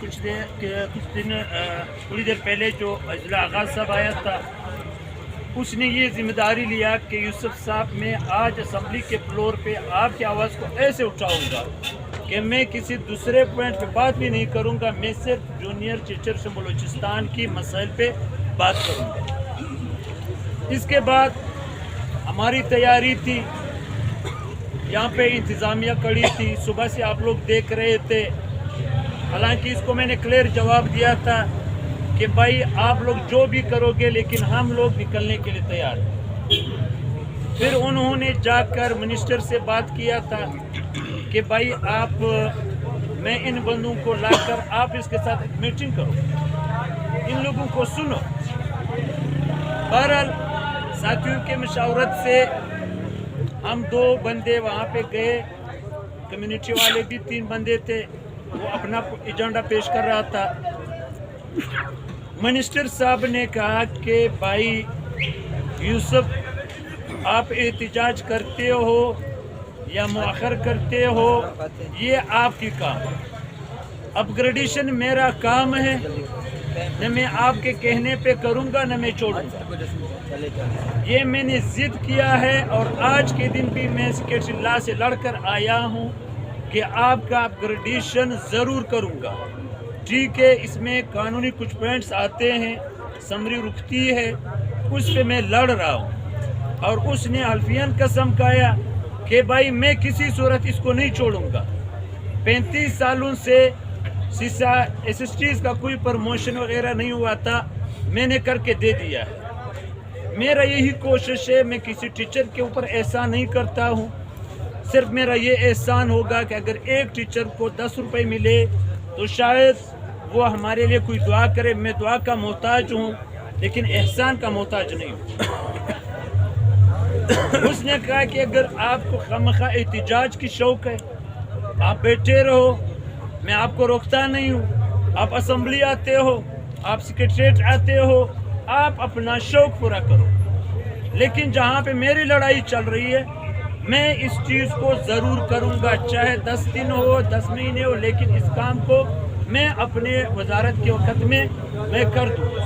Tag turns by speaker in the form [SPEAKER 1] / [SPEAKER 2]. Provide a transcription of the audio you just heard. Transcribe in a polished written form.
[SPEAKER 1] کچھ دن تھوڑی دیر پہلے جو اضلاع آغاز صاحب آیا تھا، اس نے یہ ذمہ داری لیا کہ یوسف صاحب میں آج اسمبلی کے فلور پہ آپ کی آواز کو ایسے اٹھاؤں گا کہ میں کسی دوسرے پوائنٹ پہ بات بھی نہیں کروں گا، میں صرف جونیئر ٹیچر سے بلوچستان کی مسائل پہ بات کروں گا۔ اس کے بعد ہماری تیاری تھی، یہاں پہ انتظامیہ کڑی تھی، صبح سے آپ لوگ دیکھ رہے تھے۔ حالانکہ اس کو میں نے کلیئر جواب دیا تھا کہ بھائی آپ لوگ جو بھی کرو گے لیکن ہم لوگ نکلنے کے لیے تیار ہیں۔ پھر انہوں نے جا کر منسٹر سے بات کیا تھا کہ بھائی آپ میں ان بندوں کو لا کر آپ اس کے ساتھ ایک میٹنگ کرو، ان لوگوں کو سنو۔ بہرحال ساتھیوں کے مشاورت سے ہم 2 بندے وہاں پہ گئے، کمیونٹی والے بھی 3 بندے تھے، وہ اپنا ایجنڈا پیش کر رہا تھا۔ منسٹر صاحب نے کہا کہ بھائی یوسف آپ احتجاج کرتے ہو یا مؤخر کرتے ہو یہ آپ کی کام ہے، اپ گریڈیشن میرا کام ہے، نہ میں آپ کے کہنے پہ کروں گا نہ میں چھوڑوں گا۔ یہ میں نے ضد کیا ہے اور آج کے دن بھی میں سیکریٹری لا سے لڑ کر آیا ہوں کہ آپ کا اپ گریڈیشن ضرور کروں گا۔ ٹھیک ہے، اس میں قانونی کچھ پوائنٹس آتے ہیں، سمری رکتی ہے، اس پہ میں لڑ رہا ہوں۔ اور اس نے حلفیاً قسم کھایا کہ بھائی میں کسی صورت اس کو نہیں چھوڑوں گا۔ 35 سالوں سے سیسا ایس ایس ٹیز کا کوئی پروموشن وغیرہ نہیں ہوا تھا، میں نے کر کے دے دیا ہے۔ میرا یہی کوشش ہے، میں کسی ٹیچر کے اوپر احسان نہیں کرتا ہوں، صرف میرا یہ احسان ہوگا کہ اگر ایک ٹیچر کو 10 روپے ملے تو شاید وہ ہمارے لیے کوئی دعا کرے۔ میں دعا کا محتاج ہوں لیکن احسان کا محتاج نہیں ہوں۔ اس نے کہا کہ اگر آپ کو خامخواہ احتجاج کی شوق ہے آپ بیٹھے رہو، میں آپ کو روکتا نہیں ہوں، آپ اسمبلی آتے ہو، آپ سیکریٹریٹ آتے ہو، آپ اپنا شوق پورا کرو، لیکن جہاں پہ میری لڑائی چل رہی ہے میں اس چیز کو ضرور کروں گا، چاہے 10 دن ہو 10 مہینے ہو، لیکن اس کام کو میں اپنے وزارت کے وقت میں کر دوں گا۔